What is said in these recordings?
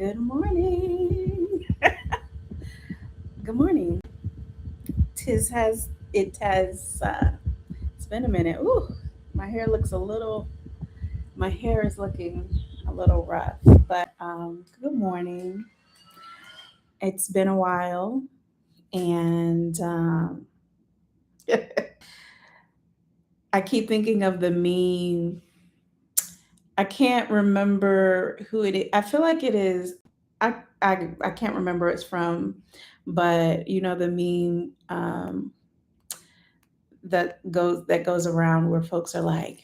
Good morning. Good morning. Tis has it has it's been a minute. Ooh, my hair looks a little my hair is looking a little rough, but good morning. It's been a while and I keep thinking of the meme. I can't remember who it is. I feel like it is I I can't remember it's from, but you know the meme that goes around where folks are like,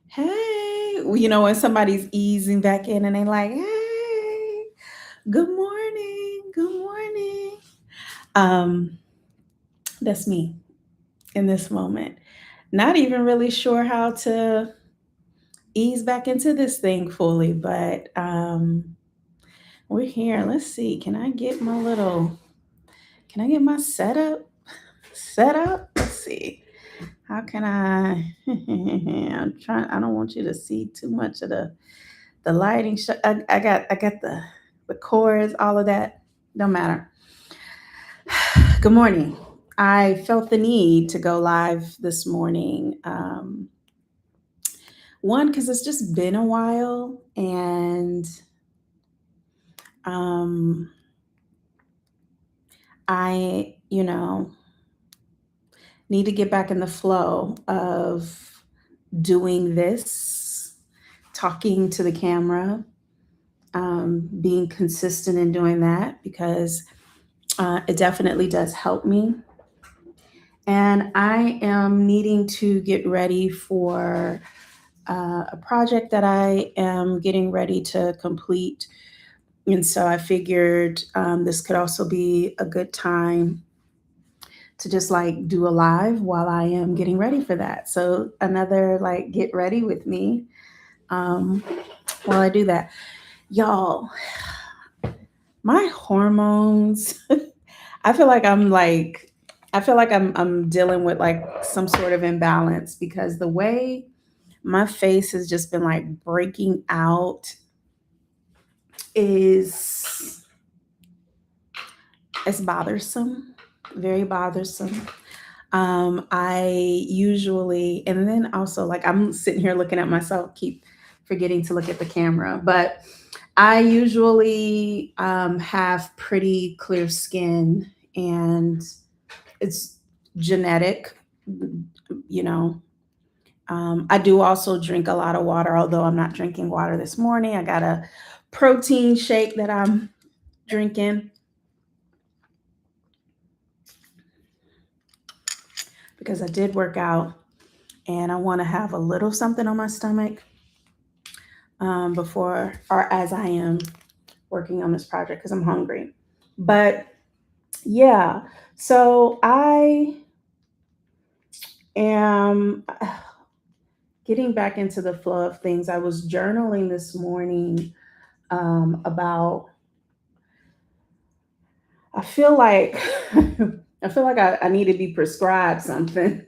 "Hey," when somebody's easing back in and they like, "Hey, good morning, good morning." Um, that's me in this moment. Not even really sure how to ease back into this thing fully, but we're here. Let's see. Can I get my setup set up? Let's see. How can I? I'm trying. I don't want you to see too much of the lighting. I got the chords, all of that. Don't matter. Good morning. I felt the need to go live this morning. One, because it's just been a while, and um, I, need to get back in the flow of doing this, talking to the camera, being consistent in doing that because it definitely does help me. And I am needing to get ready for a project that I am getting ready to complete. And so I figured this could also be a good time to just like do a live while I am getting ready for that. So another like get ready with me um, while I do that. Y'all, my hormones, I feel like I'm dealing with like some sort of imbalance because the way my face has just been like breaking out is it's bothersome, very bothersome. I usually, and then also like I'm sitting here looking at myself, keep forgetting to look at the camera, but I usually have pretty clear skin and it's genetic, you know. I do also drink a lot of water, although I'm not drinking water this morning. I got a protein shake that I'm drinking because I did work out and I want to have a little something on my stomach before or as I am working on this project because I'm hungry. But yeah, so I am getting back into the flow of things. I was journaling this morning about, I feel like, I need to be prescribed something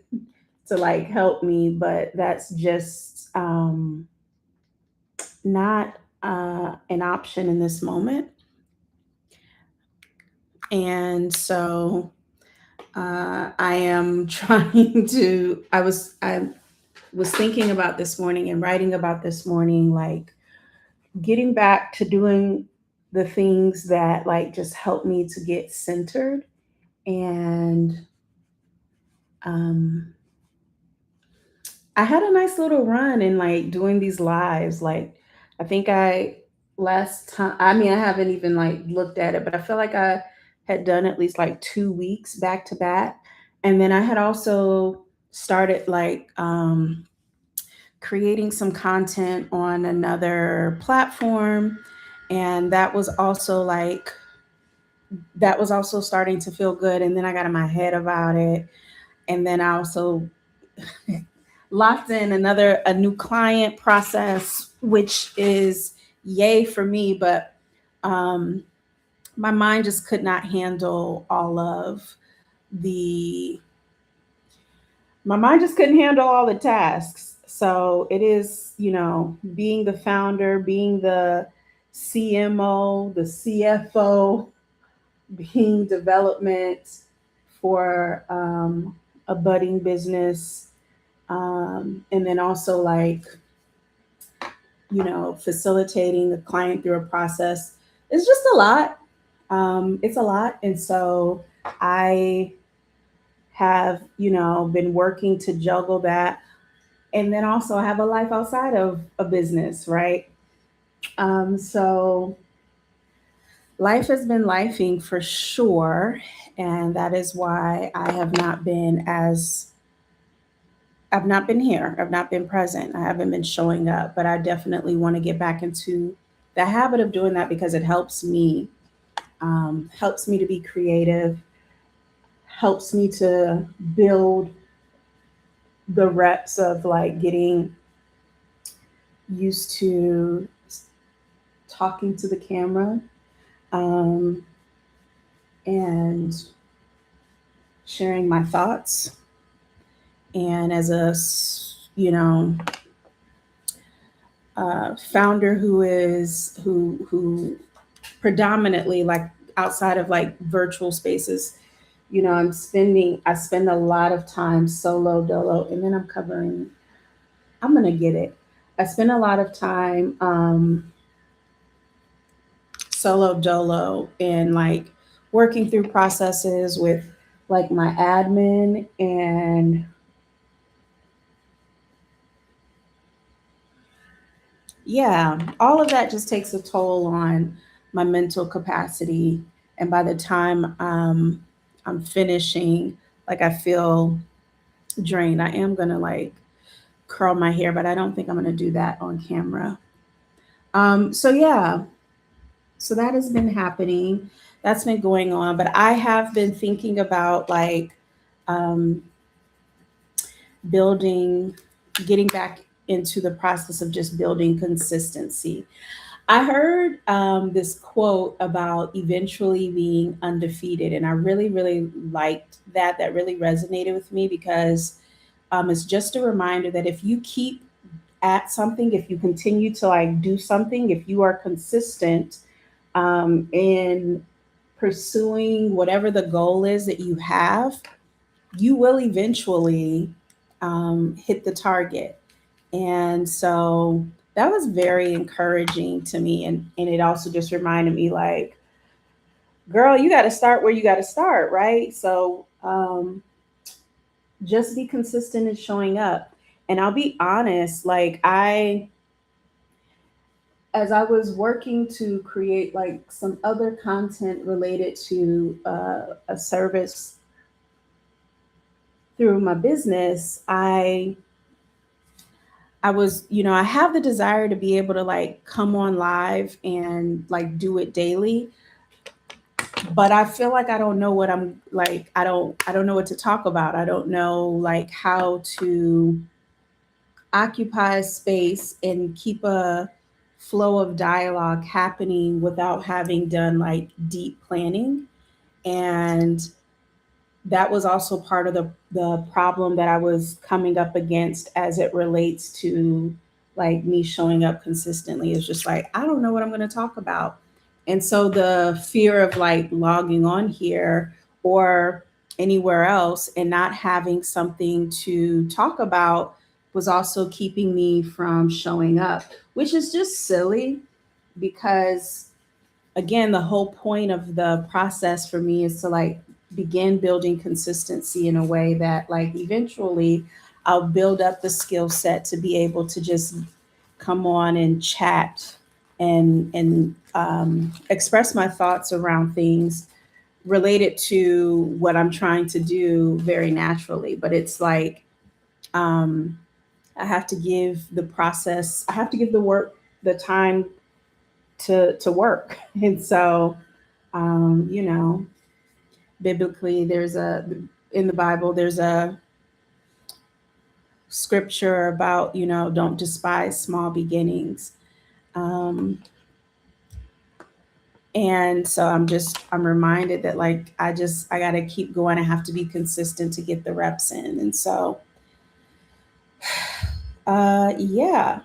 to like help me, but that's just not an option in this moment. And so I am trying to. I was thinking about this morning and writing about this morning, like getting back to doing the things that like just help me to get centered and um, I had a nice little run in like doing these lives. Like I think I last time I mean I haven't even like looked at it, but I feel like I had done at least like 2 weeks back to back. And then I had also started like creating some content on another platform. And that was also starting to feel good. And then I got in my head about it. And then I also locked in a new client process, which is yay for me, but um, my mind just could not handle all of the my mind just couldn't handle all the tasks. So it is, being the founder, being the CMO, the CFO, being development for a budding business, and then also like, facilitating the client through a process. It's just a lot. It's a lot. And so I have, been working to juggle that. And then also I have a life outside of a business, right? So life has been lifing for sure. And that is why I've not been here. I've not been present. I haven't been showing up, but I definitely want to get back into the habit of doing that because it helps me to be creative, helps me to build the reps of like getting used to talking to the camera, um, and sharing my thoughts. And as a, founder who predominantly like outside of like virtual spaces, I spend a lot of time solo dolo, and then I'm gonna get it. I spend a lot of time solo dolo and like working through processes with like my admin, and yeah, all of that just takes a toll on my mental capacity. And by the time I'm finishing, like I feel drained. I am gonna like curl my hair, but I don't think I'm gonna do that on camera. So yeah, so that has been happening. That's been going on, but I have been thinking about like um, building, getting back into the process of just building consistency. I heard this quote about eventually being undefeated, and I really, really liked that. That really resonated with me because it's just a reminder that if you keep at something, if you continue to like do something, if you are consistent in pursuing whatever the goal is that you have, you will eventually hit the target. And so that was very encouraging to me. And it also just reminded me, like, girl, you got to start where you got to start, right? So just be consistent in showing up. And I'll be honest, like, as I was working to create like some other content related to a service through my business, I was, I have the desire to be able to like come on live and like do it daily, but I feel like I don't know what I'm like. I don't know what to talk about. I don't know like how to occupy space and keep a flow of dialogue happening without having done like deep planning. And that was also part of the problem that I was coming up against as it relates to like me showing up consistently. It's just like I don't know what I'm going to talk about. And so the fear of like logging on here or anywhere else and not having something to talk about was also keeping me from showing up, which is just silly because again, the whole point of the process for me is to like begin building consistency in a way that like eventually I'll build up the skill set to be able to just come on and chat and express my thoughts around things related to what I'm trying to do very naturally. But it's like um, I have to give the process, I have to give the work the time to work. And so you know, biblically, in the Bible, there's a scripture about, don't despise small beginnings. Um, and so I'm reminded that like, I got to keep going. I have to be consistent to get the reps in. And so, yeah.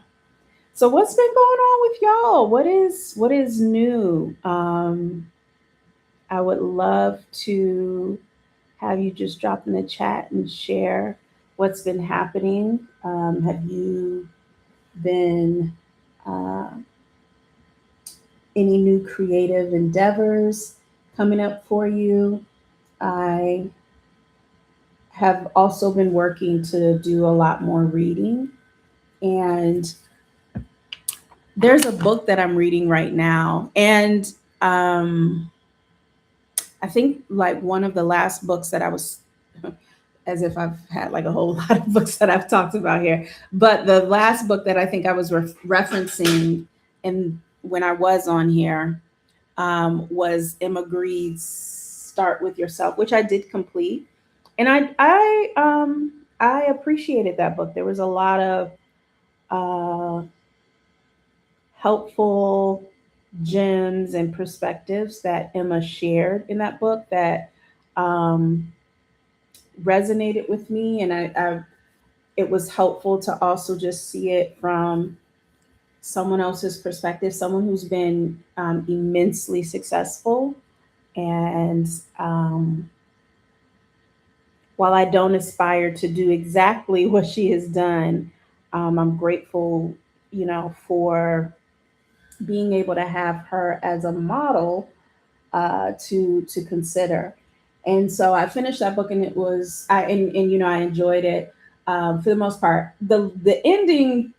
So what's been going on with y'all? What is new? I would love to have you just drop in the chat and share what's been happening. Have you been uh, any new creative endeavors coming up for you? I have also been working to do a lot more reading, and there's a book that I'm reading right now, and um, I think like one of the last books that I was, as if I've had like a whole lot of books that I've talked about here, but the last book that I think I was referencing and when I was on here was Emma Greed's Start With Yourself, which I did complete, and I appreciated that book. There was a lot of uh, helpful gems and perspectives that Emma shared in that book that um, resonated with me, and it was helpful to also just see it from someone else's perspective, someone who's been immensely successful. And um, while I don't aspire to do exactly what she has done, I'm grateful, for being able to have her as a model to consider. And so I finished that book, and it was and I enjoyed it for the most part. The ending,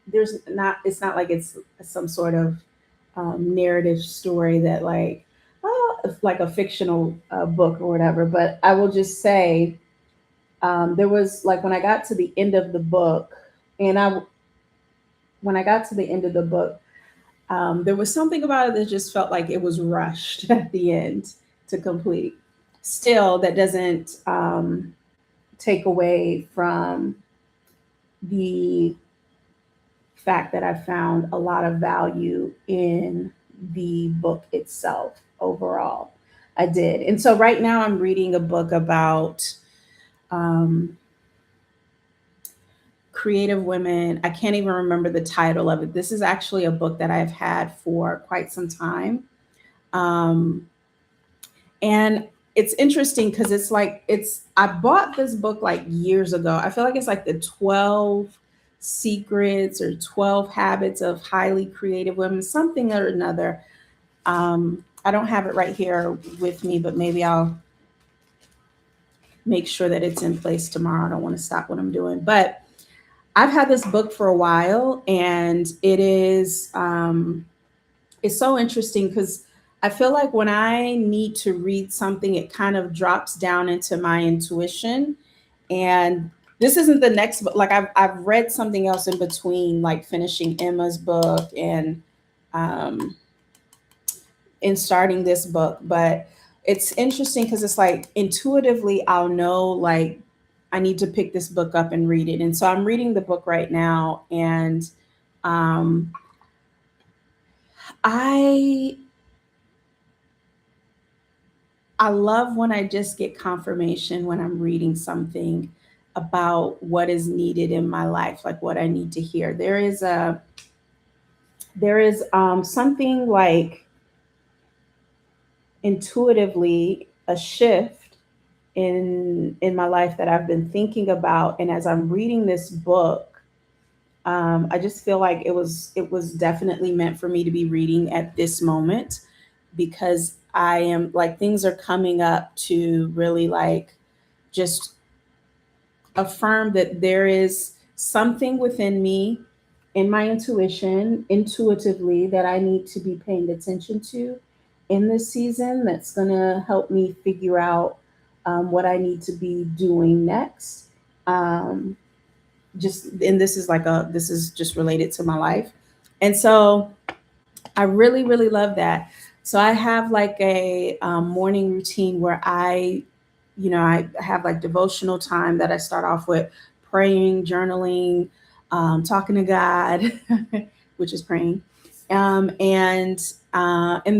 there's not it's not like it's some sort of narrative story that like a fictional book or whatever. But I will just say there was like when I got to the end of the book, and I when I got to the end of the book, there was something about it that just felt like it was rushed at the end to complete. Still, that doesn't take away from the fact that I found a lot of value in the book itself overall. I did. And so right now I'm reading a book about um, creative women. I can't even remember the title of it. This is actually a book that I've had for quite some time. Um, and it's interesting because I bought this book like years ago. I feel like it's like the 12 secrets or 12 habits of highly creative women, something or another. I don't have it right here with me, but maybe I'll make sure that it's in place tomorrow. I don't want to stop what I'm doing, but I've had this book for a while, and it's so interesting because I feel like when I need to read something, it kind of drops down into my intuition. And this isn't the next book. Like I've read something else in between, like finishing Emma's book and um, in starting this book. But it's interesting because it's like intuitively I'll know like I need to pick this book up and read it. And so I'm reading the book right now, and um, I I love when I just get confirmation when I'm reading something about what is needed in my life, like what I need to hear. There is something like intuitively a shift in my life that I've been thinking about, and as I'm reading this book, I just feel like it was definitely meant for me to be reading at this moment because I am like things are coming up to really like just affirm that there is something within me in my intuition intuitively that I need to be paying attention to in this season that's going to help me figure out what I need to be doing next. Um, just and this is just related to my life, and so I really really love that. So I have like a morning routine where I have like devotional time that I start off with praying, journaling, talking to God, which is praying, and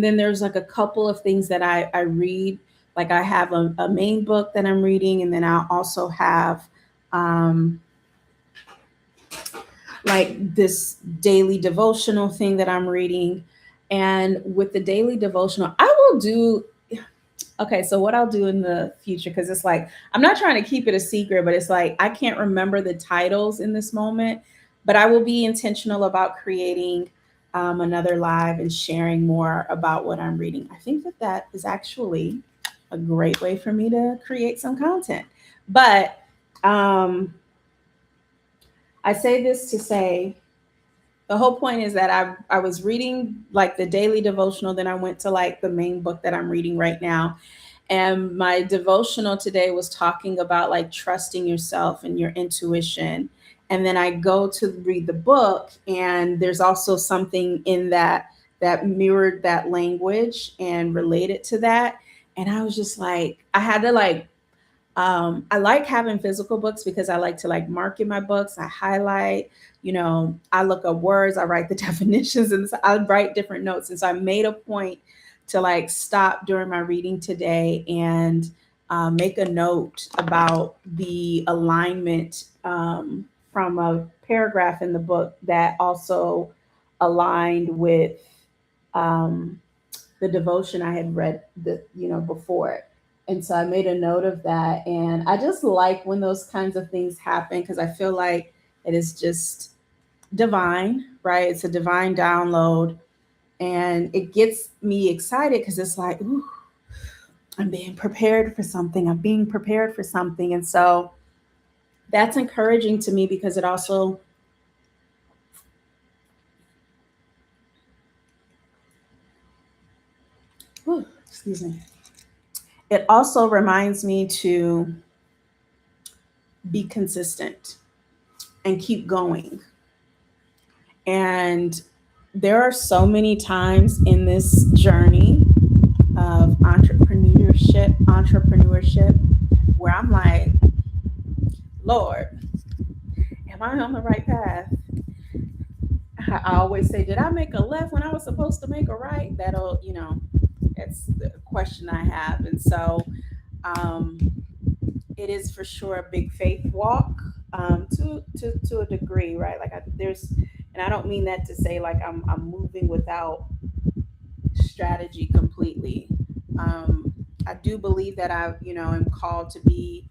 then there's like a couple of things that I read. Like I have a main book that I'm reading, and then I also have um, like this daily devotional thing that I'm reading. And with the daily devotional, I will do okay, so what I'll do in the future, because it's like I'm not trying to keep it a secret, but it's like I can't remember the titles in this moment, but I will be intentional about creating another live and sharing more about what I'm reading. I think that that is actually a great way for me to create some content. But um, I say this to say the whole point is that I was reading like the daily devotional, then I went to like the main book that I'm reading right now. And my devotional today was talking about like trusting yourself and your intuition. And then I go to read the book, and there's also something in that that mirrored that language and related to that. And I was just like, I had to like I like having physical books because I like to like market my books. I highlight, I look up words, I write the definitions, and so I write different notes. And so I made a point to like stop during my reading today and make a note about the alignment from a paragraph in the book that also aligned with um, the devotion I had read before it. And so I made a note of that. And I just like when those kinds of things happen because I feel like it is just divine, right? It's a divine download. And it gets me excited because it's like, ooh, I'm being prepared for something. I'm being prepared for something. And so that's encouraging to me because it also, ooh, excuse me, it also reminds me to be consistent and keep going. And there are so many times in this journey of entrepreneurship where I'm like, Lord, am I on the right path? I always say, did I make a left when I was supposed to make a right? That's the question I have. And so um, it is for sure a big faith walk to a degree, right? And I don't mean that to say like I'm moving without strategy completely. Um, I do believe that am called to be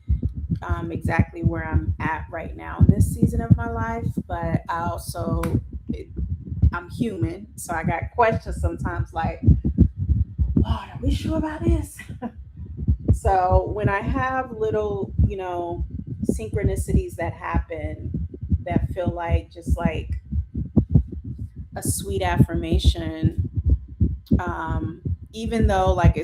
exactly where I'm at right now in this season of my life, but I'm human, so I got questions sometimes like, Lord, are we sure about this? So when I have little, synchronicities that happen that feel like just like a sweet affirmation, um, even though like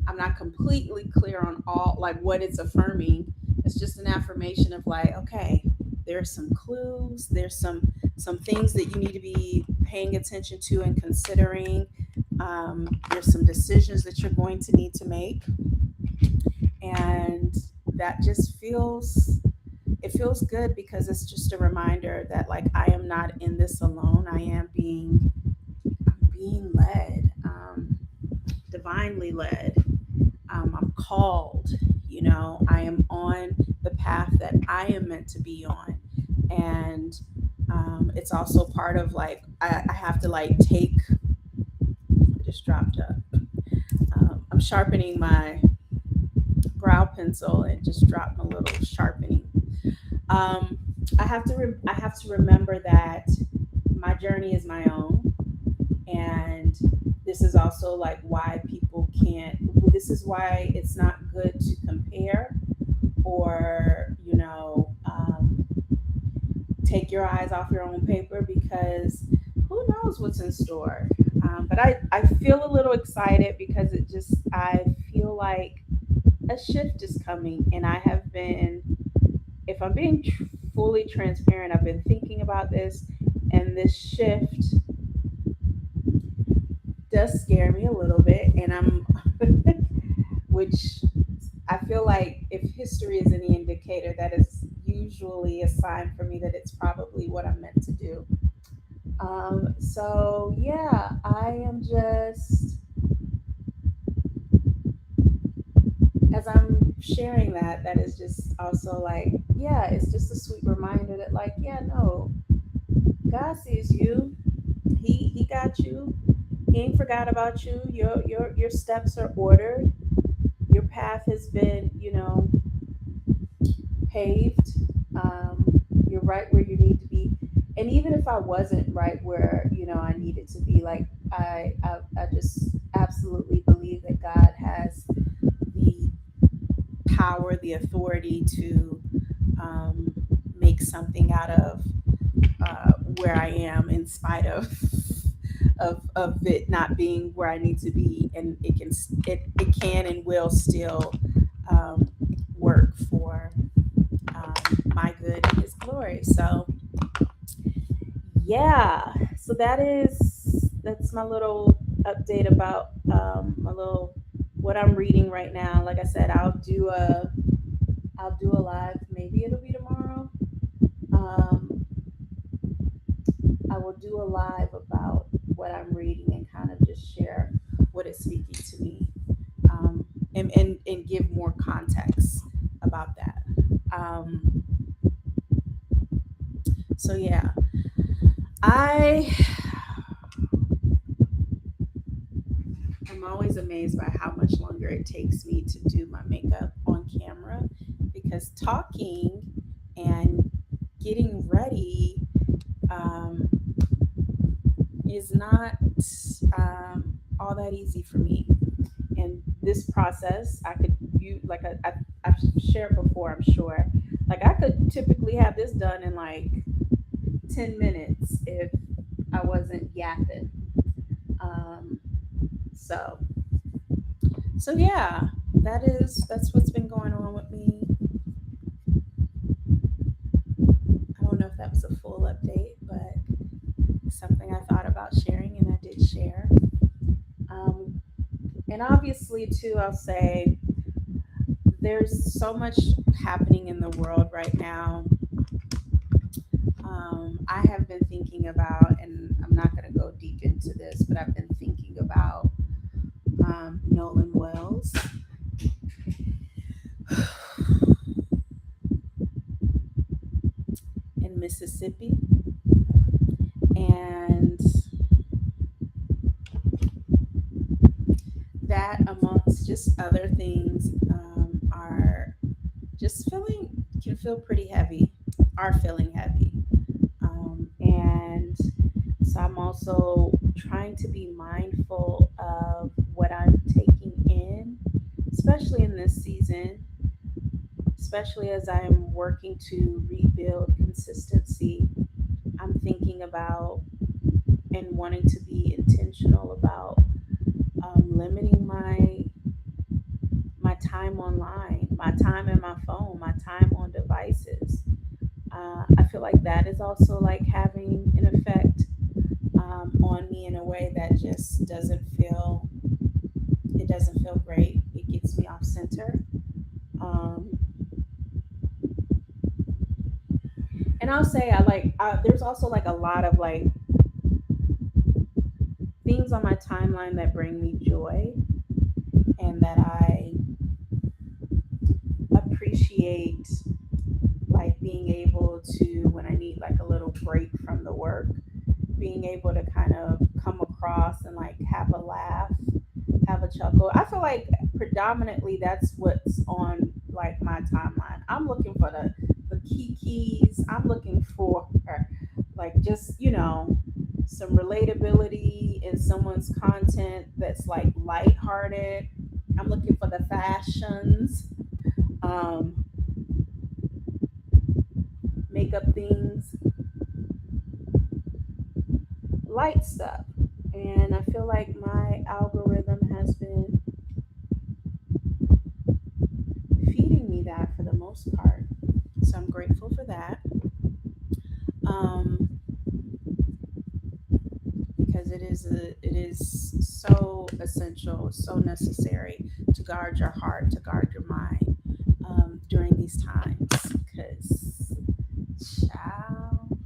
I'm not completely clear on all like what it's affirming. It's just an affirmation of like, okay, there's some clues, there's some things that you need to be paying attention to and considering. There's some decisions that you're going to need to make, and that just feels good because it's just a reminder that like I am not in this alone. I'm being led, divinely led. I'm called. I am on the path that I am meant to be on, and it's also part of like I have to like take. I just dropped up. I'm sharpening my brow pencil and just dropped a little sharpening. Um, I have to remember that my journey is my own, and this is also like why people can't. This is why it's not good to compare or take your eyes off your own paper because who knows what's in store. But I feel a little excited because I feel like a shift is coming, and I have been, if I'm being fully transparent, I've been thinking about this, and this shift does scare me a little bit, and which I feel like if history is any indicator, that is usually a sign for me that it's probably what I'm meant to do. So yeah, I am just as I'm sharing that, that is just also like, yeah, it's just a sweet reminder that like, yeah, no, God sees you. He got you. He ain't forgot about you. Your steps are ordered. Your path has been, paved. You're right where you need to be. And even if I wasn't right where, I needed to be, like I just absolutely believe that God has the power, the authority to um, make something out of where I am, in spite of of it not being where I need to be, and it can and will still um, work for my good and His glory. So yeah, so that's my little update about my little what I'm reading right now. Like I said, I'll do a live. Maybe it'll be tomorrow. Um, I will do a live about what I'm reading and kind of just share what is speaking to me, and give more context about that. Um, so yeah, I am always amazed by how much longer it takes me to do my makeup on camera, because talking and getting ready um, is not all that easy for me. And this process, I could you like I've shared before, I'm sure. Like I could typically have this done in like 10 minutes if I wasn't yapping. Um, so so yeah, that's what's been going on with me. I don't know if that was a full update, but something I thought about sharing and I did share. Um, and obviously, too, I'll say there's so much happening in the world right now. I have been thinking about, and I'm not going to go deep into this, but I've been thinking about Nolan Wells in Mississippi, and that, amongst just other things, are just feeling can feel pretty heavy, are feeling heavy. And so I'm also trying to be mindful of what I'm taking in, especially in this season, especially as I'm working to rebuild consistency. I'm thinking about and wanting to be intentional about limiting my time online, my time in my phone, my time on devices. I feel like that is also like having an effect on me in a way that just doesn't feel great. It gets me off center. Um, and I'll say there's also like a lot of like things on my timeline that bring me joy and that I appreciate, like being able to, when I need like a little break from the work, being able to kind of come across and like have a laugh, have a chuckle. I feel like predominantly that's what's on like my timeline. I'm looking for the key keys. I'm looking for like just, some relatability in someone's content that's like lighthearted. I'm looking for the fashions, um, makeup things, light stuff. And I feel like my algorithm has been feeding me that for the most part. So I'm grateful for that. Um, because it is so essential, so necessary to guard your heart, to guard your mind during these times. Because, child,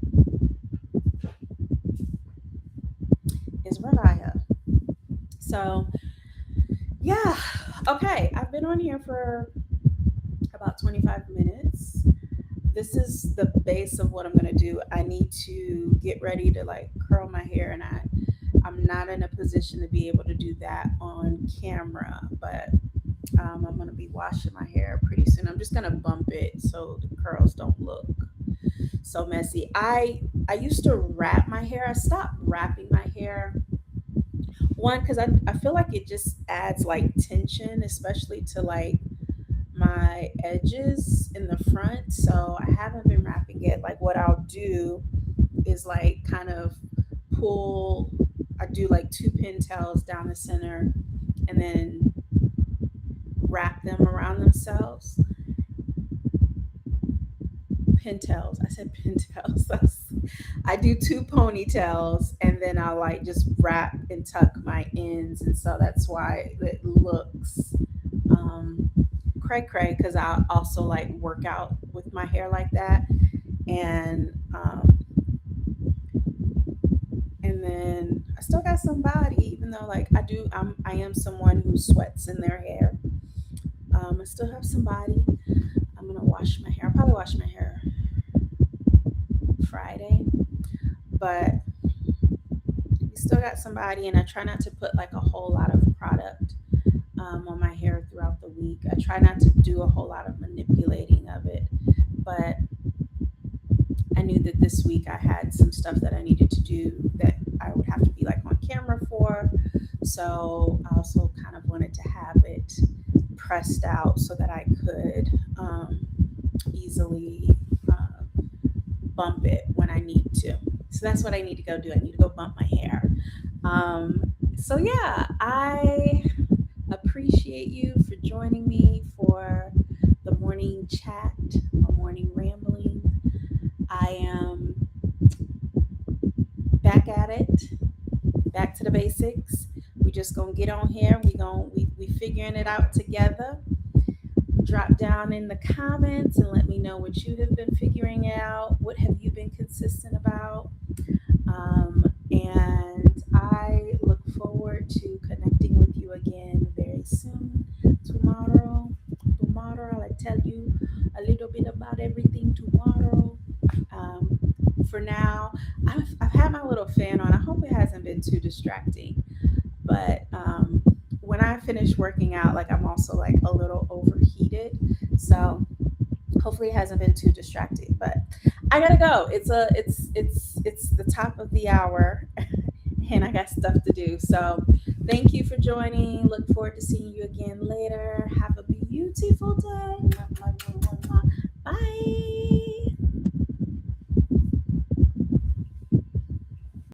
is Raya. So, yeah, okay. I've been on here for about 25 minutes. This is the base of what I'm gonna do. I need to get ready to like curl my hair, and I'm not in a position to be able to do that on camera, but I'm gonna be washing my hair pretty soon. I'm just gonna bump it so the curls don't look so messy. I used to wrap my hair. I stopped wrapping my hair. One, because I feel like it just adds like tension, especially to like my edges in the front. So I haven't been wrapping it. Like what I'll do is like kind of pull, I do like two pintails down the center and then wrap them around themselves. Pintails. I said pintails. I do two ponytails and then I'll like just wrap and tuck my ends. And so that's why it looks um, cray cray, because I also like work out with my hair like that. And and then I still got some body, even though like I am someone who sweats in their hair. I still have some body. I'm gonna wash my hair. I'll probably wash my hair Friday, but we still got some body, and I try not to put like a whole lot of product on my hair throughout the week. I try not to do a whole lot of manipulating of it, but I knew that this week I had some stuff that I needed to do that I would have to be like on camera for. So I also kind of wanted to have it pressed out so that I could easily bump it when I need to. So that's what I need to go do. I need to go bump my hair. So yeah, I appreciate you for joining me for the morning chat, a morning rambling. I am back at it, back to the basics. We just gonna get on here. We figuring it out together. Drop down in the comments and let me know what you have been figuring out. What have you been consistent about? And I look forward to connecting with you again very soon. Tomorrow, I tell you a little bit about everything tomorrow. Um, for now, I've had my little fan on. I hope it hasn't been too distracting. But when I finish working out, like I'm also like a little overheated. So hopefully it hasn't been too distracting. But I gotta go. It's the top of the hour, and I got stuff to do. So thank you for joining. Look forward to seeing you again later. Have a beautiful day. Bye.